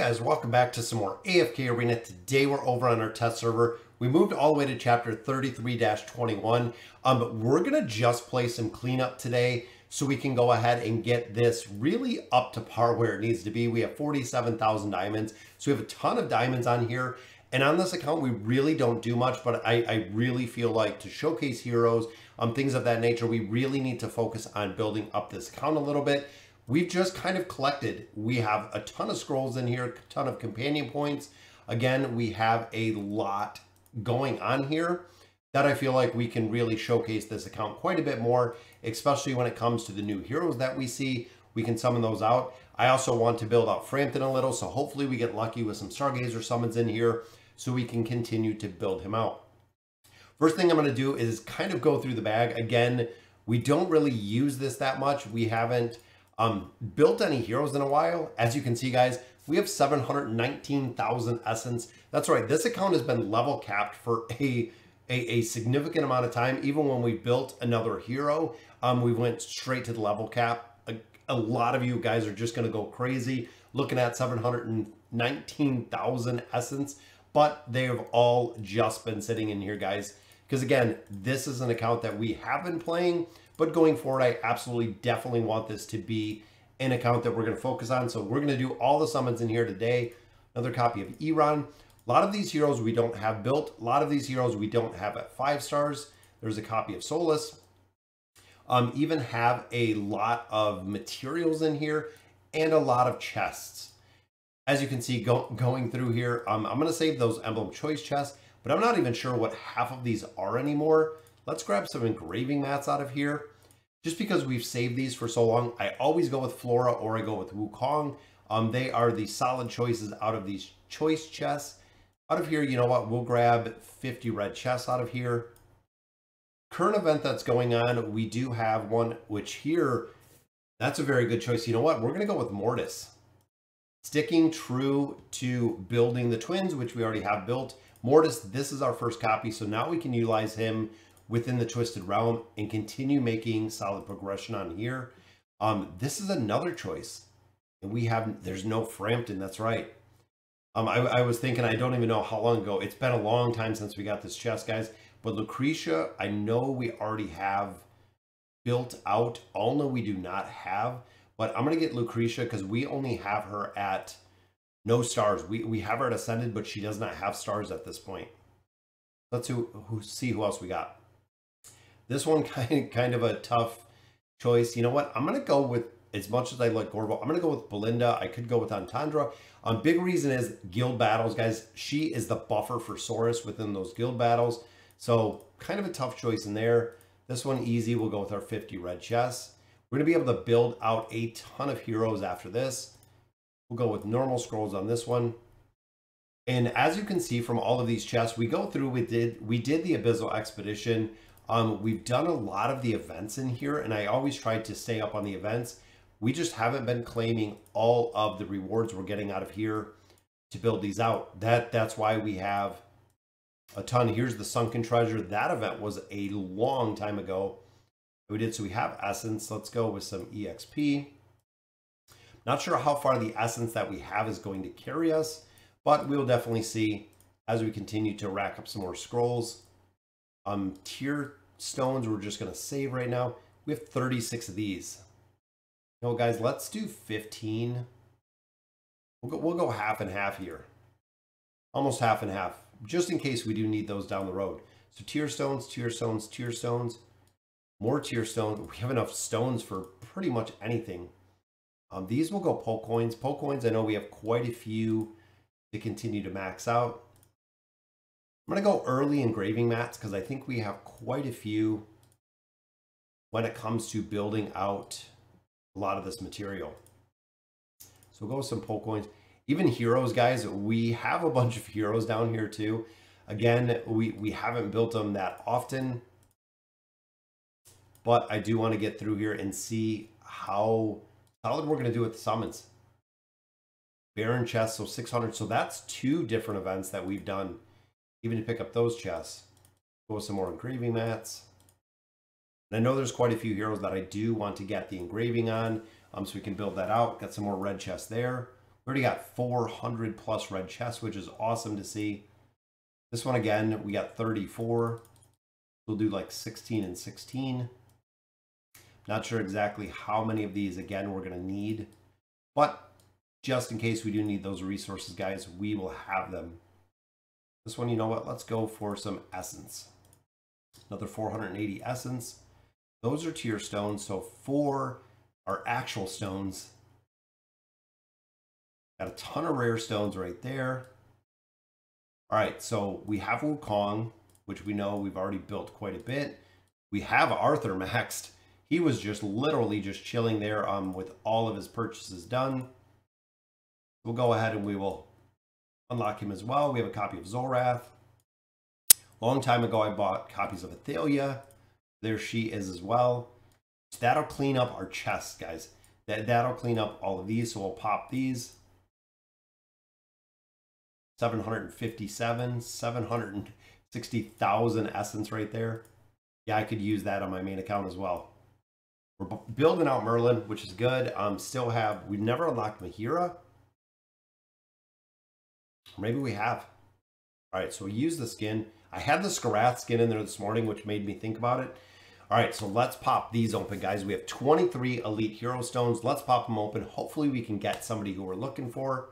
guys, welcome back to some more AFK Arena. Today we're over on our test server. We moved all the way to chapter 33-21. But we're gonna just play some cleanup today so we can go ahead and get this really up to par where it needs to be. We have 47,000 diamonds, so we have a ton of diamonds on here. And on this account, we really don't do much, but I really feel like to showcase heroes, things of that nature, we really need to focus on building up this account a little bit. We've just kind of collected. We have a ton of scrolls in here, a ton of companion points. Again, we have a lot going on here that I feel like we can really showcase this account quite a bit more, especially when it comes to the new heroes that we see. We can summon those out. I also want to build out Frampton a little, so hopefully we get lucky with some Stargazer summons in here so we can continue to build him out. First thing I'm going to do is kind of go through the bag. Again, we don't really use this that much. We haven't built any heroes in a while. As you can see, guys, we have 719,000 essence. That's right, this account has been level capped for a significant amount of time. Even when we built another hero, we went straight to the level cap. A lot of you guys are just going to go crazy looking at 719,000 essence, but they have all just been sitting in here, guys, because again, this is an account that we have been playing. But going forward, I absolutely definitely want this to be an account that we're going to focus on. So we're going to do all the summons in here today. Another copy of Iran. A lot of these heroes we don't have built. A lot of these heroes we don't have at 5 stars. There's a copy of Solus. Even have a lot of materials in here and a lot of chests. As you can see, going through here, I'm going to save those emblem choice chests, but I'm not even sure what half of these are anymore. Let's grab some engraving mats out of here. Just because we've saved these for so long, I always go with Flora or I go with Wukong. They are the solid choices out of these choice chests. Out of here, you know what? We'll grab 50 red chests out of here. Current event that's going on, we do have one, which here, that's a very good choice. You know what? We're going to go with Mortis. Sticking true to building the twins, which we already have built. Mortis, this is our first copy, so now we can utilize him within the Twisted Realm and continue making solid progression on here. This is another choice. And we have, there's no Frampton, that's right. I was thinking, I don't even know how long ago. It's been a long time since we got this chest, guys. But Lucretia, I know we already have built out. Alna we do not have. But I'm going to get Lucretia because we only have her at no stars. We have her at Ascended, but she does not have stars at this point. Let's see who else we got. This one kind of a tough choice. You know what? I'm going to go with, as much as I like Gorbo, I'm going to go with Belinda. I could go with Antandra. Big reason is guild battles, guys. She is the buffer for Saurus within those guild battles. So kind of a tough choice in there. This one easy. We'll go with our 50 red chests. We're going to be able to build out a ton of heroes after this. We'll go with normal scrolls on this one. And as you can see from all of these chests, we go through, we did the Abyssal Expedition. We've done a lot of the events in here, and I always tried to stay up on the events. We just haven't been claiming all of the rewards we're getting out of here to build these out. That's why we have a ton. Here's the Sunken Treasure. That event was a long time ago. We did, so we have Essence. Let's go with some EXP. Not sure how far the Essence that we have is going to carry us, but we'll definitely see as we continue to rack up some more scrolls. Tier stones we're just going to save right now. We have 36 of these. You know, guys, let's do 15. We'll go half and half here. Almost half and half, just in case we do need those down the road. So tier stones, tier stones, tier stones. More tier stones. We have enough stones for pretty much anything. These will go poke coins. Poke coins, I know we have quite a few to continue to max out. I'm going to go early engraving mats because I think we have quite a few when it comes to building out a lot of this material. So we'll go with some poke coins. Even heroes, guys, we have a bunch of heroes down here too. Again, we haven't built them that often, but I do want to get through here and see how solid we're going to do with the summons. Baron chest, so 600. So that's 2 different events that we've done, even to pick up those chests. Go with some more engraving mats. And I know there's quite a few heroes that I do want to get the engraving on, so we can build that out. Got some more red chests there. We already got 400 plus red chests, which is awesome to see. This one again, we got 34. We'll do like 16 and 16. Not sure exactly how many of these, again, we're going to need. But just in case we do need those resources, guys, we will have them. This one, you know what? Let's go for some essence. Another 480 essence. Those are tier stones. So 4 are actual stones. Got a ton of rare stones right there. All right, so we have Wukong, which we know we've already built quite a bit. We have Arthur maxed. He was just literally just chilling there with all of his purchases done. We'll go ahead and we will unlock him as well. We have a copy of Zorath. Long time ago, I bought copies of Athalia. There she is as well. So that'll clean up our chests, guys. That'll clean up all of these. So we'll pop these. 757, 760,000 essence right there. Yeah, I could use that on my main account as well. We're building out Merlin, which is good. We've never unlocked Mahira. Or maybe we have. All right, so we use the skin. I had the Skarath skin in there this morning, which made me think about it. All right, so let's pop these open, guys. We have 23 Elite Hero Stones. Let's pop them open. Hopefully we can get somebody who we're looking for.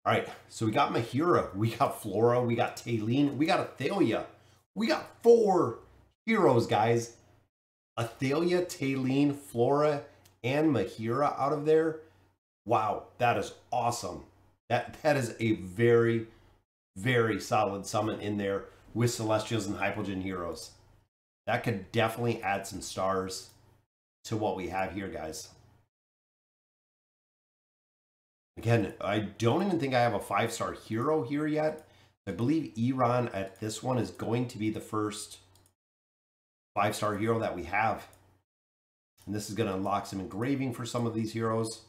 All right, so we got Mahira, we got Flora, we got Taylene, we got Athalia. We got 4 heroes, guys. Athalia, Taylene, Flora, and Mahira out of there. Wow, that is awesome. That is a very, very solid summon in there with Celestials and Hypogean heroes. That could definitely add some stars to what we have here, guys. Again, I don't even think I have a 5-star hero here yet. I believe Iran at this one is going to be the first 5-star hero that we have. And this is going to unlock some engraving for some of these heroes.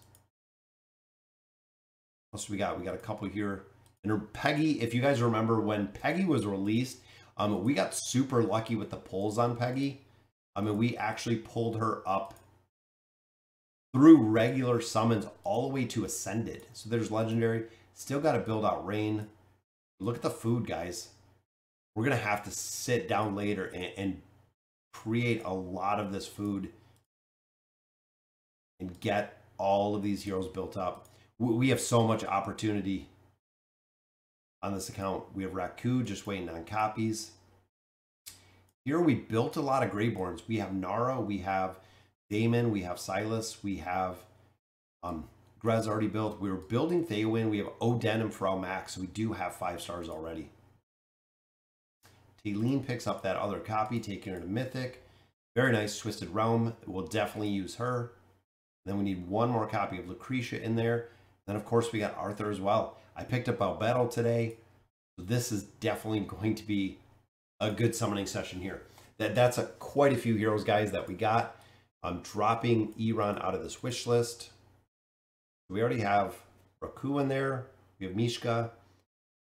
What else we got? We got a couple here. And Peggy, if you guys remember when Peggy was released, we got super lucky with the pulls on Peggy. We actually pulled her up through regular summons all the way to Ascended. So there's Legendary. Still got to build out Rain. Look at the food, guys. We're going to have to sit down later and create a lot of this food and get all of these heroes built up. We have so much opportunity on this account. We have Raku just waiting on copies. Here we built a lot of Greyborns. We have Nara, we have Daemon, we have Silas, we have Grez already built. We were building Theowen. We have Oden and Frau Max. So we do have 5 stars already. Taylene picks up that other copy, taking her to Mythic. Very nice. Twisted Realm. We'll definitely use her. Then we need one more copy of Lucretia in there. Then, of course, we got Arthur as well. I picked up Albedo today. So this is definitely going to be a good summoning session here. That's quite a few heroes, guys, that we got. I'm dropping Iran out of this wish list. We already have Raku in there. We have Mishka.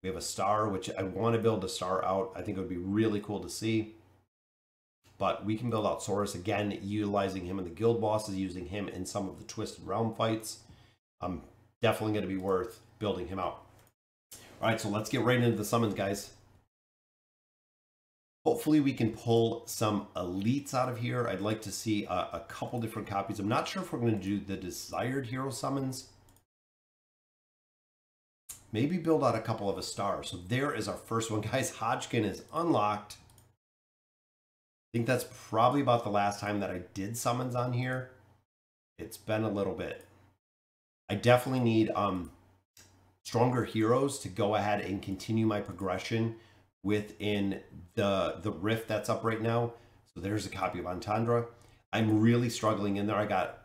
We have a star, which I want to build a star out. I think it would be really cool to see. But we can build out Saurus again, utilizing him in the guild bosses, using him in some of the Twisted Realm fights. Definitely going to be worth building him out. All right, so let's get right into the summons, guys. Hopefully we can pull some elites out of here. I'd like to see a couple different copies. I'm not sure if we're going to do the desired hero summons. Maybe build out a couple of a star. So there is our first one, guys. Hodgkin is unlocked. I think that's probably about the last time that I did summons on here. It's been a little bit. I definitely need stronger heroes to go ahead and continue my progression within the rift that's up right now. So there's a copy of Entendre. I'm really struggling in there. I got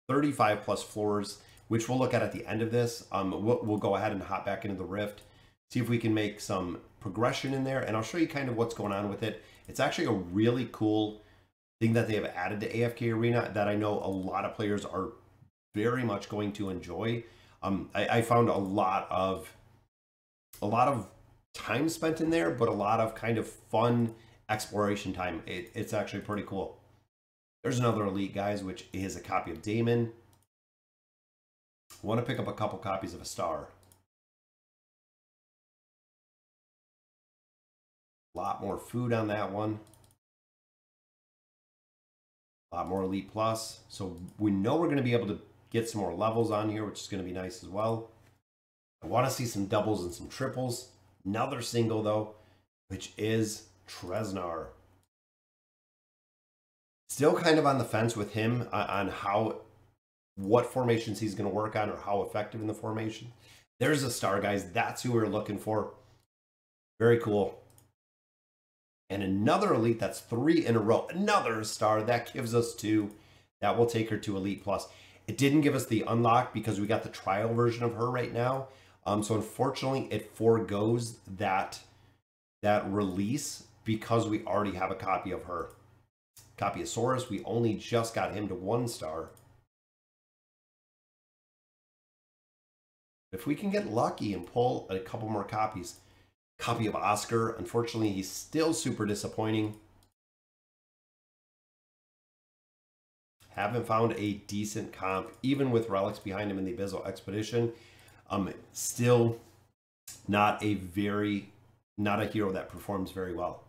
35 plus floors, which we'll look at the end of this. We'll go ahead and hop back into the rift, see if we can make some progression in there, and I'll show you kind of what's going on with it. It's actually a really cool thing that they have added to AFK Arena that I know a lot of players are very much going to enjoy. I found a lot of time spent in there, but a lot of kind of fun exploration time. It's actually pretty cool. There's another elite, guys, which is a copy of Daemon. I want to pick up a couple copies of a star. A lot more food on that one. A lot more Elite Plus. So we know we're going to be able to get some more levels on here, which is going to be nice as well. I want to see some doubles and some triples. Another single, though, which is Tresnar. Still kind of on the fence with him on what formations he's going to work on or how effective in the formation. There's a star, guys. That's who we're looking for. Very cool. And another Elite, that's 3 in a row. Another star, that gives us 2. That will take her to Elite Plus. It didn't give us the unlock because we got the trial version of her right now. So unfortunately, it forgoes that release because we already have a copy of her. Copy of Saurus, we only just got him to 1 star. If we can get lucky and pull a couple more copies. Copy of Oscar, unfortunately, he's still super disappointing. Haven't found a decent comp, even with relics behind him in the Abyssal Expedition. Still not a hero that performs very well.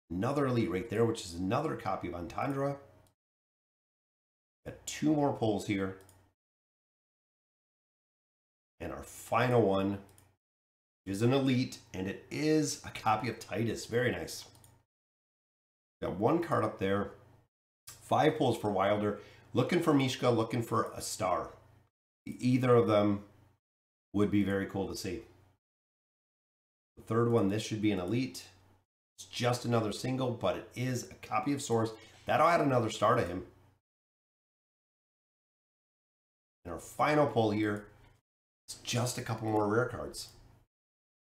Another Elite right there, which is another copy of Entendre. Got 2 more pulls here. And our final one is an Elite, and it is a copy of Titus. Very nice. Got 1 card up there. 5 pulls for Wilder. Looking for Mishka, looking for a star. Either of them would be very cool to see. The third one, this should be an Elite. It's just another single, but it is a copy of Saurus. That'll add another star to him. And our final pull here, it's just a couple more rare cards.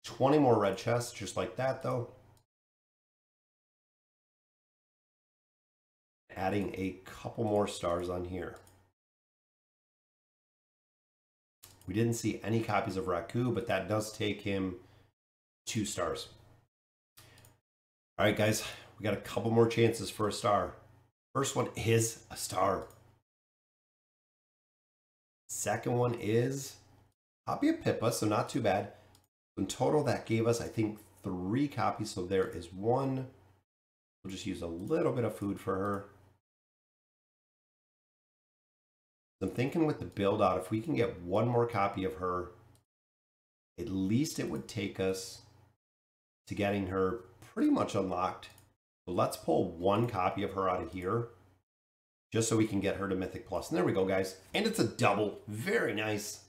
20 more red chests, just like that, though. Adding a couple more stars on here. We didn't see any copies of Raku, but that does take him 2 stars. All right, guys, we got a couple more chances for a star. First one is a star. Second one is a copy of Pippa, so not too bad. In total, that gave us, I think, 3 copies. So there is 1. We'll just use a little bit of food for her. I'm thinking with the build out, if we can get 1 more copy of her, at least it would take us to getting her pretty much unlocked. So let's pull 1 copy of her out of here, just so we can get her to Mythic Plus. And there we go, guys. And it's a double. Very nice.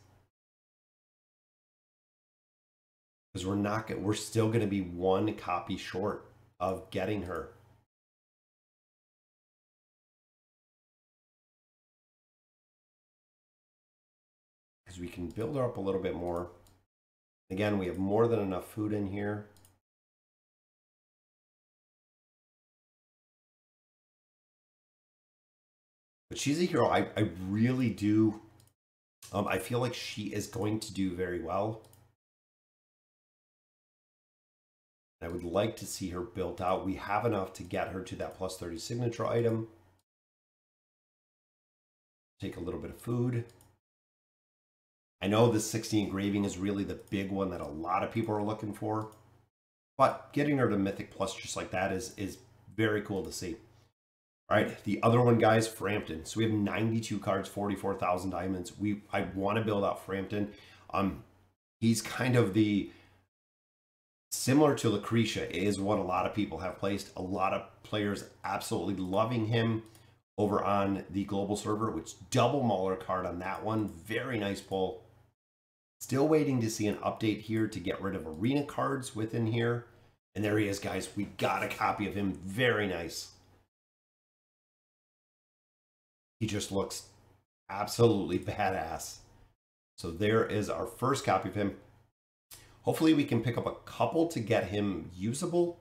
Because we're still going to be 1 copy short of getting her. Because we can build her up a little bit more. Again, we have more than enough food in here. But she's a hero I really do. I feel like she is going to do very well. I would like to see her built out. We have enough to get her to that plus 30 signature item. Take a little bit of food. I know the 60 engraving is really the big one that a lot of people are looking for. But getting her to Mythic Plus just like that is very cool to see. All right, the other one, guys, Frampton. So we have 92 cards, 44,000 diamonds. I want to build out Frampton. He's kind of similar to Lucretia, is what a lot of people have placed. A lot of players absolutely loving him over on the global server, which double Mauler card on that one. Very nice pull. Still waiting to see an update here to get rid of arena cards within here. And there he is, guys. We got a copy of him. Very nice. He just looks absolutely badass. So there is our first copy of him. Hopefully we can pick up a couple to get him usable.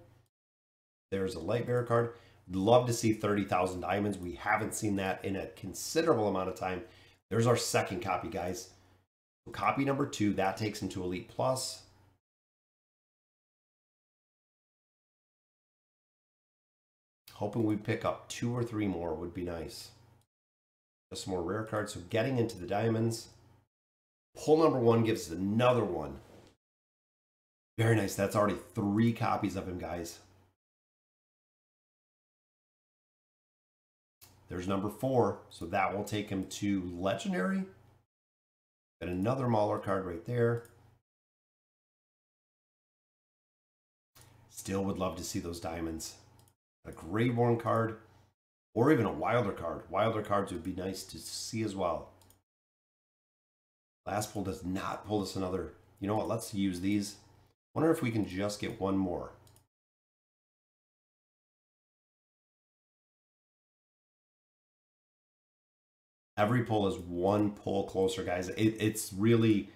There's a light bearer card. Love to see 30,000 diamonds. We haven't seen that in a considerable amount of time. There's our second copy, guys. Copy number 2, that takes him to Elite Plus. Hoping we pick up 2 or 3 more would be nice. Just some more rare cards. So getting into the diamonds. Pull number 1 gives us another one. Very nice. That's already 3 copies of him, guys. There's number 4, so that will take him to legendary. Got another Mauler card right there. Still would love to see those diamonds. A Graveborn card, or even a Wilder card. Wilder cards would be nice to see as well. Last pull does not pull us another. You know what? Let's use these. Wonder if we can just get one more. Every pull is one pull closer, guys. It's really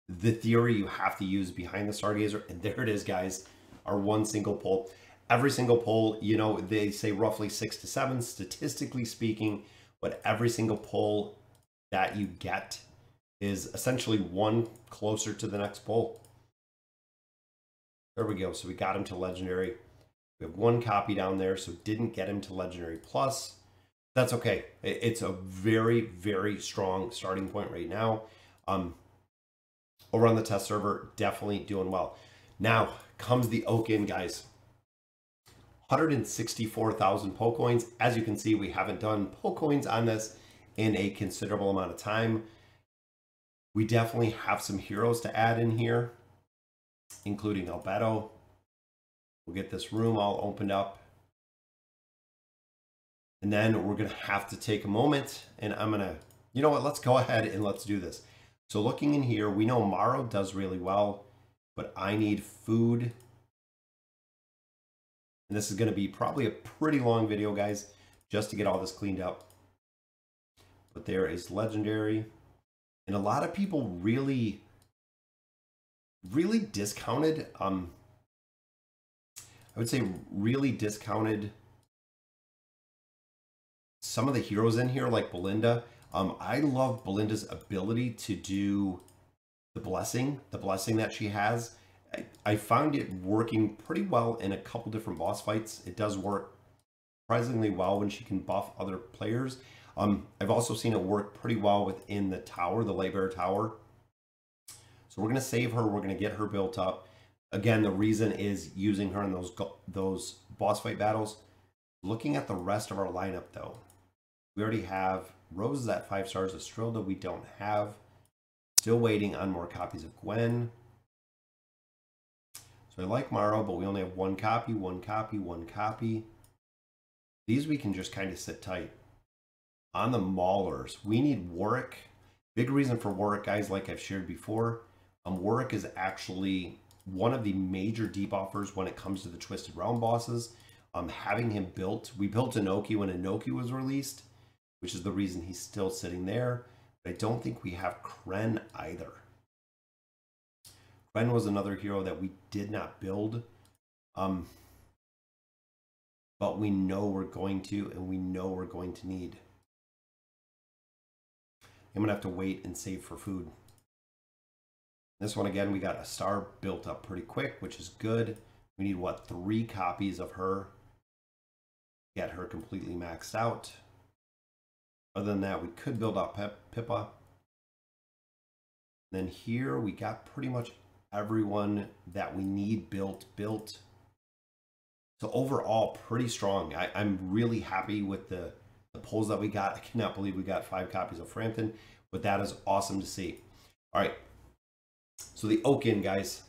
the theory you have to use behind the Stargazer. And there it is, guys. Our one single pull. Every single pull, you know, they say roughly 6 to 7, statistically speaking, but every single pull that you get is essentially one closer to the next pull. There we go. So we got him to legendary. We have 1 copy down there, so didn't get him to legendary plus. That's okay. It's a very, very strong starting point right now. Over on the test server, definitely doing well. Now comes the Oaken, guys. 164,000 Poe coins. As you can see, we haven't done Poe coins on this in a considerable amount of time. We definitely have some heroes to add in here, including Albedo. We'll get this room all opened up. And then we're going to have to take a moment, and I'm going to, you know what, let's go ahead and let's do this. So looking in here, we know Morrow does really well, but I need food. And this is going to be probably a pretty long video, guys, just to get all this cleaned up. But there is legendary. And a lot of people really discounted, I would say really discounted some of the heroes in here, like Belinda. I love Belinda's ability to do the blessing that she has. I found it working pretty well in a couple different boss fights. It does work surprisingly well when she can buff other players. I've also seen it work pretty well within the tower, the Lightbearer Tower. So we're going to save her. We're going to get her built up. Again, the reason is using her in those boss fight battles. Looking at the rest of our lineup, though, we already have Roses at 5 stars. Estrilda we don't have. Still waiting on more copies of Gwen. So I like Morrow, but we only have 1 copy, 1 copy, 1 copy. These we can just kind of sit tight. On the Maulers, we need Warwick. Big reason for Warwick, guys, like I've shared before. Warwick is actually one of the major debuffers when it comes to the Twisted Realm bosses. Having him built, we built Inoki when Inoki was released, which is the reason he's still sitting there. But I don't think we have Kren either. Kren was another hero that we did not build. But we know we're going to, and we know we're going to need. I'm going to have to wait and save for food. This one, again, we got a star built up pretty quick, which is good. We need, what, 3 copies of her. Get her completely maxed out. Other than that, we could build up Pippa. Then here, we got pretty much everyone that we need built. So overall, pretty strong. I'm really happy with the pulls that we got. I cannot believe we got 5 copies of Frampton, but that is awesome to see. All right. So the Oaken, guys.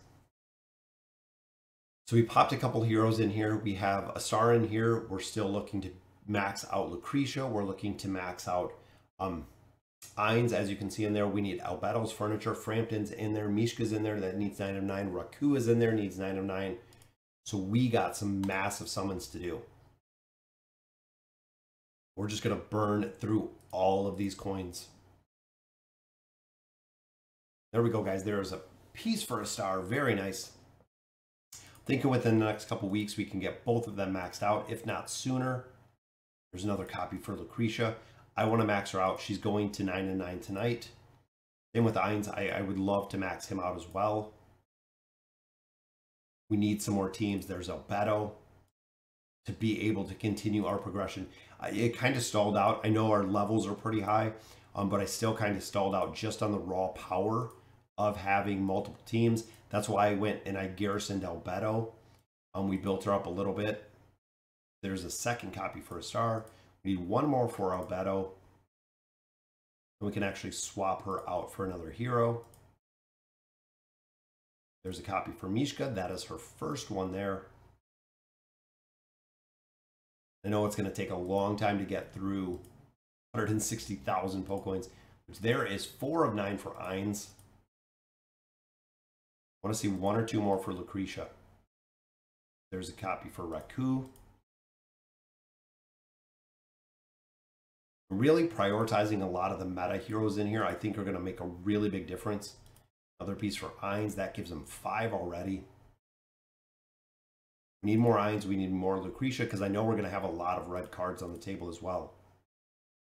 So we popped a couple heroes in here. We have a star in here. We're still looking to max out Lucretia. We're looking to max out Ainz, as you can see in there. We need Albedo's Furniture. Frampton's in there. Mishka's in there. That needs 9 of 9. Raku is in there. Needs 9 of 9. So we got some massive summons to do. We're just going to burn through all of these coins. There we go, guys. There's a piece for a star. Very nice. Thinking within the next couple weeks, we can get both of them maxed out, if not sooner. There's another copy for Lucretia. I want to max her out. She's going to 9 of 9 tonight. Same with Ainz. I would love to max him out as well. We need some more teams. There's Albedo to be able to continue our progression. It kind of stalled out. I know our levels are pretty high. but I still kind of stalled out just on the raw power of having multiple teams. That's why I went and I garrisoned Albedo. We built her up a little bit. There's a second copy for a star. We need one more for Albedo. And we can actually swap her out for another hero. There's a copy for Mishka. That is her first one there. I know it's going to take a long time to get through 160,000 Pokecoins, which there is 4 of 9 for Ainz. I want to see 1 or 2 more for Lucretia. There's a copy for Raku. Really prioritizing a lot of the meta heroes in here, I think, are going to make a really big difference. Another piece for Ainz, that gives them 5 already. We need more Ainz, we need more Lucretia, because I know we're going to have a lot of red cards on the table as well.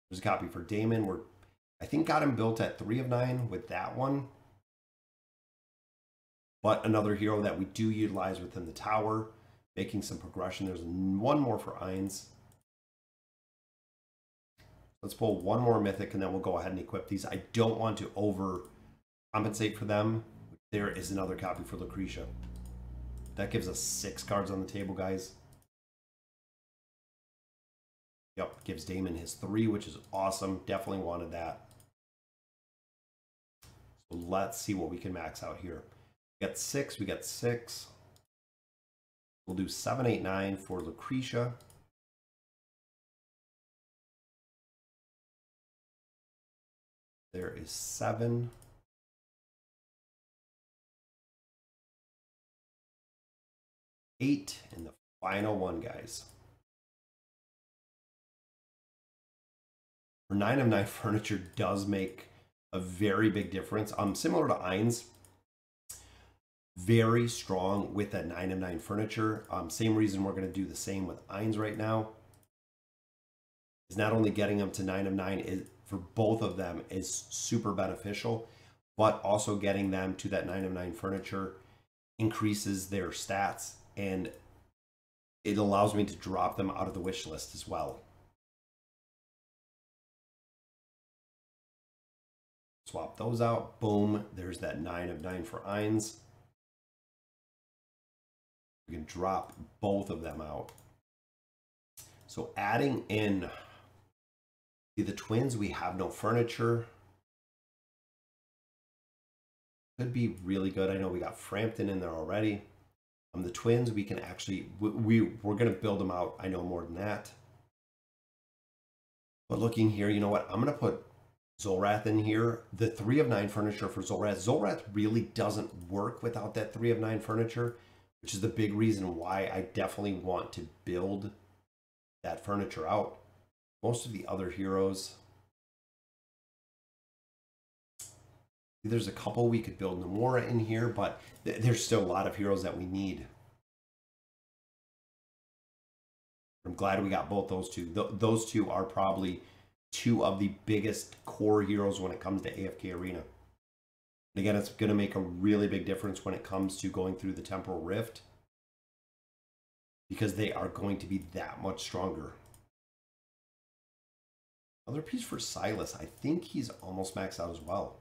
There's a copy for Damon. We're, I think, got him built at 3 of 9 with that one. But another hero that we do utilize within the tower, making some progression. There's one more for Ainz. Let's pull one more Mythic, and then we'll go ahead and equip these. I don't want to overcompensate for them. There is another copy for Lucretia. That gives us 6 cards on the table, guys. Yep, gives Damon his 3, which is awesome. Definitely wanted that. So let's see what we can max out here. We got 6, we got 6. We'll do 7, 8, 9 for Lucretia. There is 7. Eight in the final one, guys. For 9 of 9 furniture does make a very big difference. Similar to Ainz, very strong with that 9 of 9 furniture. Same reason we're going to do the same with Ainz right now. Is not only getting them to 9 of 9 is, for both of them, is super beneficial, but also getting them to that 9 of 9 furniture increases their stats, and it allows me to drop them out of the wish list as well. Swap those out. Boom. There's that 9 of 9 for Ainz. We can drop both of them out. So adding in the twins, we have no furniture. Could be really good. I know we got Frampton in there already. The twins, we can actually, we're going to build them out. I know more than that. But looking here, you know what? I'm going to put Zolrath in here. The 3 of 9 furniture for Zolrath. Zolrath really doesn't work without that 3 of 9 furniture, which is the big reason why I definitely want to build that furniture out. Most of the other heroes, there's a couple we could build Nomura in here, but there's still a lot of heroes that we need. I'm glad we got both those two. Those two are probably 2 of the biggest core heroes when it comes to AFK Arena. And again, it's going to make a really big difference when it comes to going through the Temporal Rift, because they are going to be that much stronger. Another piece for Silas. I think he's almost maxed out as well.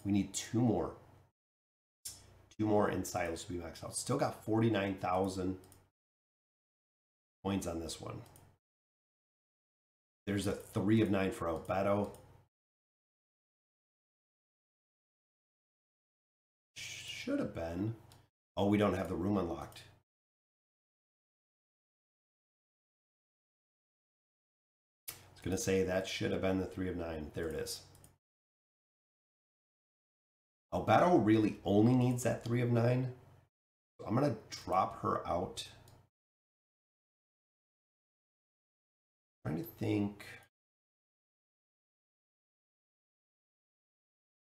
We need 2 more. 2 more in Silas to be maxed out. Still got 49,000 points on this one. There's a 3 of 9 for Albedo. Should have been. Oh, we don't have the room unlocked. I was going to say that should have been the 3 of 9. There it is. Albedo really only needs that 3 of 9. So I'm going to drop her out. I'm trying to think.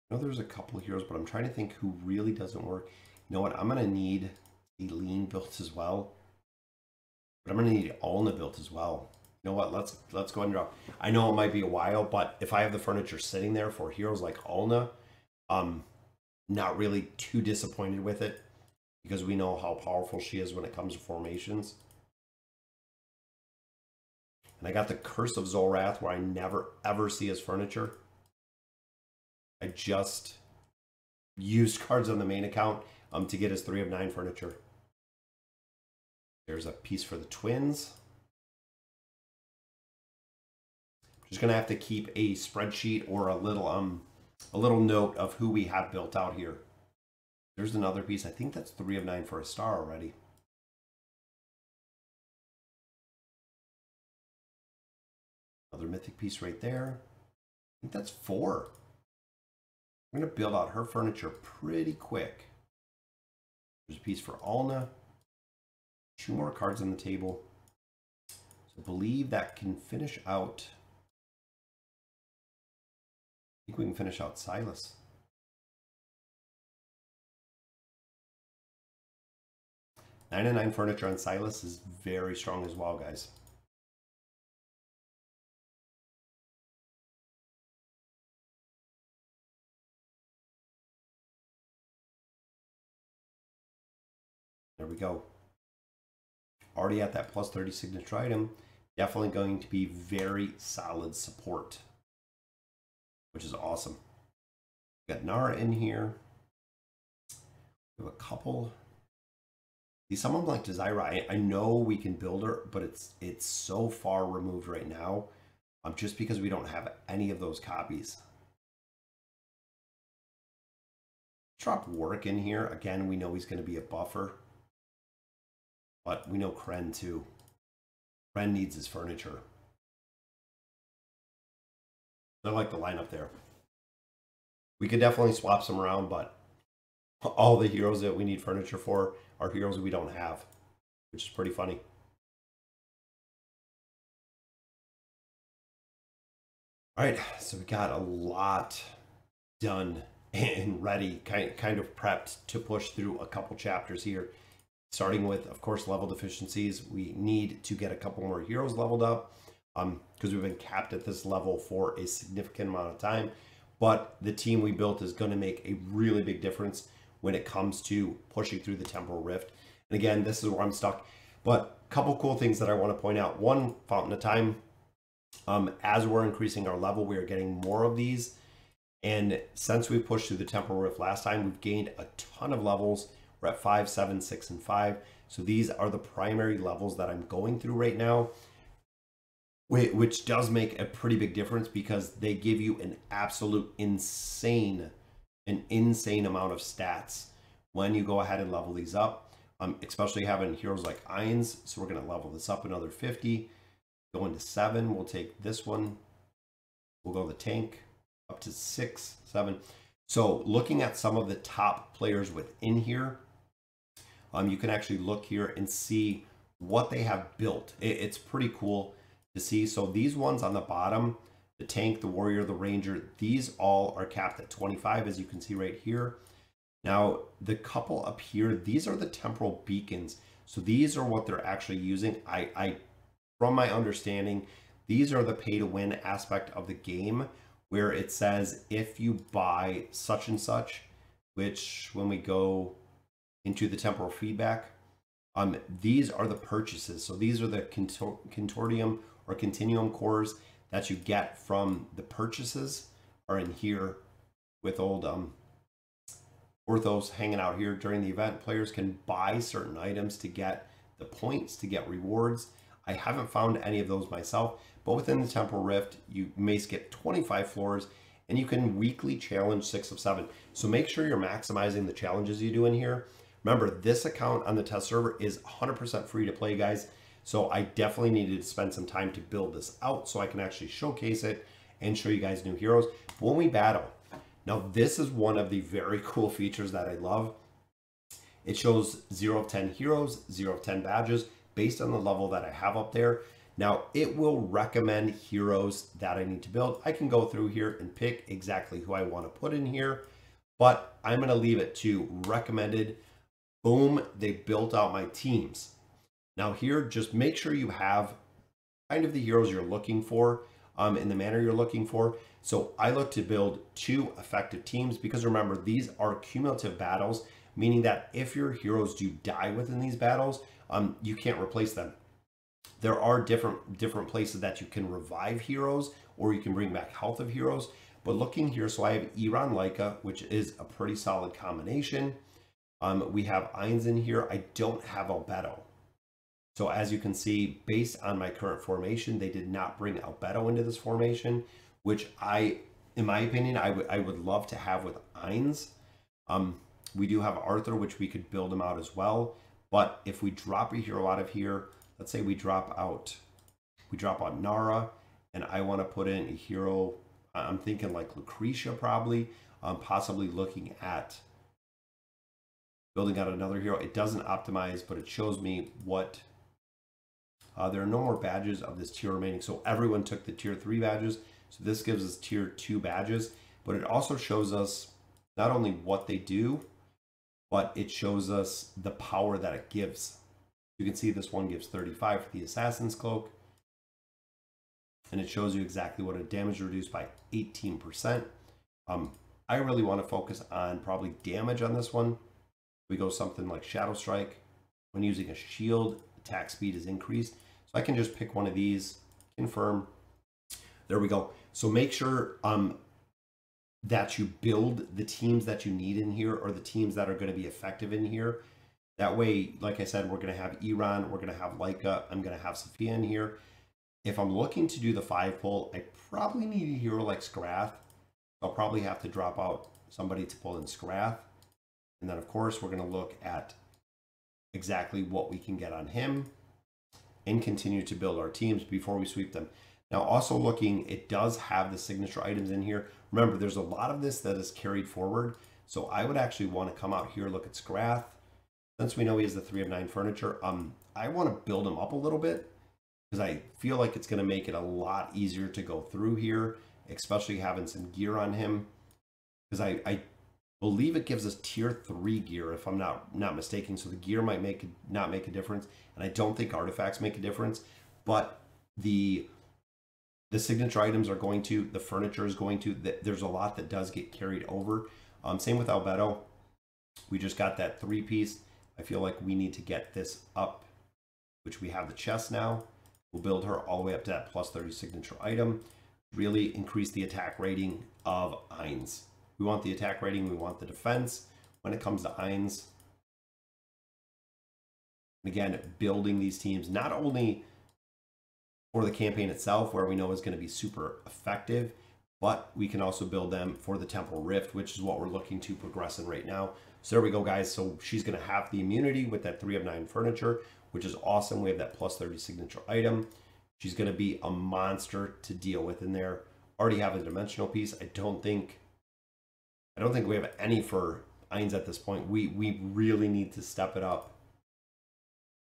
I know there's a couple of heroes, but I'm trying to think who really doesn't work. You know what? I'm going to need Eileen built as well. But I'm going to need Alna built as well. You know what? Let's go ahead and drop. I know it might be a while, but if I have the furniture sitting there for heroes like Alna, not really too disappointed with it, because we know how powerful she is when it comes to formations. And I got the Curse of Zolrath, where I never ever see his furniture. I just used cards on the main account to get his 3 of 9 furniture. There's a piece for the twins. Just gonna have to keep a spreadsheet or a little note of who we have built out here. There's another piece. I think that's 3 of 9 for a star already. Another mythic piece right there. I think that's 4. I'm gonna build out her furniture pretty quick. There's a piece for Alna. 2 more cards on the table. So I believe that can finish out. I think we can finish out Silas. Nine and 9 furniture on Silas is very strong as well, guys. There we go. Already at that plus 30 signature item. Definitely going to be very solid support, which is awesome. We got Nara in here. We have a couple. See, someone like Desira, I know we can build her, but it's so far removed right now. Just because we don't have any of those copies. Drop Warwick in here. Again, we know he's going to be a buffer. But we know Kren too. Kren needs his furniture. I like the lineup there. We could definitely swap some around, but all the heroes that we need furniture for are heroes we don't have, which is pretty funny. All right, so we got a lot done and ready, kind of prepped to push through a couple chapters here. Starting with, of course, level deficiencies. We need to get a couple more heroes leveled up because we've been capped at this level for a significant amount of time. But the team we built is going to make a really big difference when it comes to pushing through the Temporal Rift. And again, this is where I'm stuck. But a couple cool things that I want to point out. One, Fountain of Time. As we're increasing our level, we are getting more of these. And since we pushed through the Temporal Rift last time, we've gained a ton of levels. We're at 5, 7, 6, and 5. So these are the primary levels that I'm going through right now, which does make a pretty big difference because they give you an absolute insane amount of stats when you go ahead and level these up, especially having heroes like Irons. So we're going to level this up another 50. Go into 7. We'll take this one. We'll go the tank up to 6, 7. So looking at some of the top players within here, you can actually look here and see what they have built. It's pretty cool to see. So these ones on the bottom, the tank, the warrior, the ranger, these all are capped at 25, as you can see right here. Now, the couple up here, these are the Temporal Beacons. So these are what they're actually using. From my understanding, these are the pay to win aspect of the game, where it says if you buy such and such, which when we go into the temporal feedback, these are the purchases. So these are the contortium or continuum cores that you get from the purchases are in here with old Orthos hanging out here during the event. Players can buy certain items to get the points, to get rewards. I haven't found any of those myself, but within the Temporal Rift, you may skip 25 floors and you can weekly challenge 6 of 7. So make sure you're maximizing the challenges you do in here. Remember, this account on the test server is 100% free to play, guys. So I definitely needed to spend some time to build this out so I can actually showcase it and show you guys new heroes when we battle. Now, this is one of the very cool features that I love. It shows 0 of 10 heroes, 0 of 10 badges based on the level that I have up there. Now, it will recommend heroes that I need to build. I can go through here and pick exactly who I want to put in here, but I'm going to leave it to recommended. Boom, they built out my teams. Now here, just make sure you have kind of the heroes you're looking for in the manner you're looking for. So I look to build 2 effective teams because remember, these are cumulative battles, meaning that if your heroes do die within these battles, you can't replace them. There are different places that you can revive heroes, or you can bring back health of heroes. But looking here, so I have Iran Leica, which is a pretty solid combination. We have Ainz in here. I don't have Albedo. So as you can see, based on my current formation, they did not bring Albedo into this formation, which in my opinion, I would love to have with Ainz. We do have Arthur, which we could build him out as well. But if we drop a hero out of here, let's say we drop out Nara, and I want to put in a hero. I'm thinking like Lucretia probably. Possibly looking at building out another hero. It doesn't optimize, but it shows me what. There are no more badges of this tier remaining. So everyone took the tier 3 badges. So this gives us tier 2 badges. But it also shows us not only what they do, but it shows us the power that it gives. You can see this one gives 35 for the Assassin's Cloak. And it shows you exactly what it damage reduced by 18%. I really want to focus on probably damage on this one. We go something like Shadow Strike. When using a shield, attack speed is increased. So I can just pick one of these, confirm. There we go. So make sure that you build the teams that you need in here, or the teams that are going to be effective in here. That way, like I said, we're going to have Iran, we're going to have Leica, I'm going to have Sophia in here. If I'm looking to do the 5 pull, I probably need a hero like Scrath. I'll probably have to drop out somebody to pull in Scrath. And then, of course, we're going to look at exactly what we can get on him and continue to build our teams before we sweep them. Now, also looking, it does have the signature items in here. Remember, there's a lot of this that is carried forward. So I would actually want to come out here, look at Scrath. Since we know he has the 3 of 9 furniture, I want to build him up a little bit, because I feel like it's going to make it a lot easier to go through here, especially having some gear on him. Because I believe it gives us tier 3 gear, if I'm not mistaken. So the gear might not make a difference, and I don't think artifacts make a difference. But the signature items are going to, the furniture is going to. There's a lot that does get carried over. Same with Albedo. We just got that 3-piece. I feel like we need to get this up, which we have the chest now. We'll build her all the way up to that plus 30 signature item. Really increase the attack rating of Ainz. We want the attack rating, we want the defense. When it comes to Ainz, again, building these teams, not only for the campaign itself, where we know is going to be super effective, but we can also build them for the Temporal Rift, which is what we're looking to progress in right now. So there we go, guys. So she's going to have the immunity with that 3 of 9 furniture, which is awesome. We have that plus 30 signature item. She's going to be a monster to deal with in there. Already have a dimensional piece. I don't think we have any for Ainz at this point. We really need to step it up.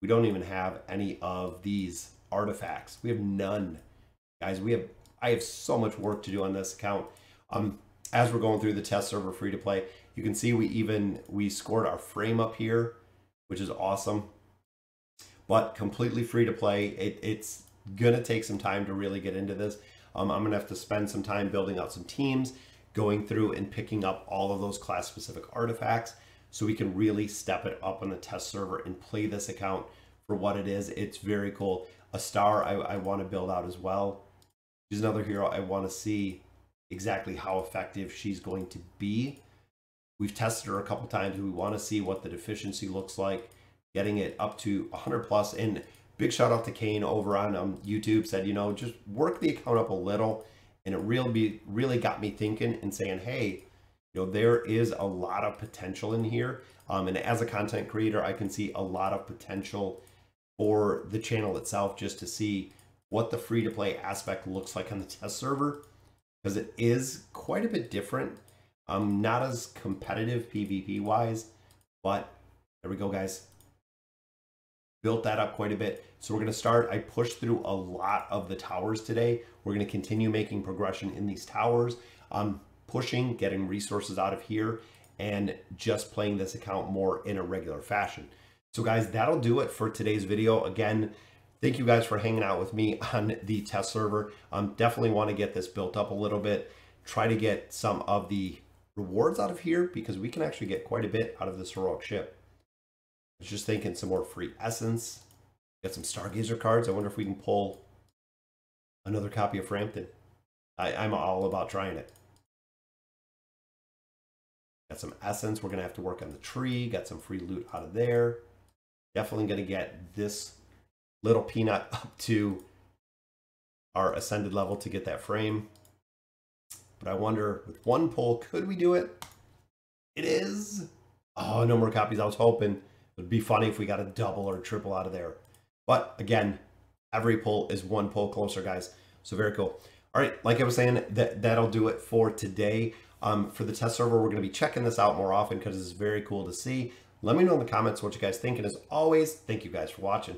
We don't even have any of these artifacts. We have none, guys. I have so much work to do on this account. As we're going through the test server free to play, you can see we scored our frame up here, which is awesome. But completely free to play. It's gonna take some time to really get into this. I'm gonna have to spend some time building out some teams, going through and picking up all of those class specific artifacts, so we can really step it up on the test server and play this account for what it is. It's very cool. A star I want to build out as well. She's another hero I want to see exactly how effective she's going to be. We've tested her a couple times. We want to see what the deficiency looks like, getting it up to 100 plus. And big shout out to Kane over on YouTube, said, you know, just work the account up a little. And it really got me thinking and saying, hey, you know, there is a lot of potential in here. And as a content creator, I can see a lot of potential for the channel itself, just to see what the free-to-play aspect looks like on the test server, because it is quite a bit different. Not as competitive PvP-wise, but there we go, guys. Built that up quite a bit. So we're going to start. I pushed through a lot of the towers today. We're going to continue making progression in these towers, pushing, getting resources out of here, and just playing this account more in a regular fashion. So guys, that'll do it for today's video. Again, thank you guys for hanging out with me on the test server. Definitely want to get this built up a little bit, try to get some of the rewards out of here, because we can actually get quite a bit out of this heroic ship. I was just thinking some more free essence, Got some Stargazer cards. I wonder if we can pull another copy of Frampton. I'm all about trying it. Got some Essence. We're going to have to work on the tree. Got some free loot out of there. Definitely going to get this little peanut up to our ascended level to get that frame. But I wonder, with one pull, could we do it? It is. Oh, no more copies. I was hoping it would be funny if we got a double or a triple out of there. But again, every pull is one pull closer, guys. So very cool. All right, like I was saying, that'll do it for today. For the test server, we're going to be checking this out more often because it's very cool to see. Let me know in the comments what you guys think. And as always, thank you guys for watching.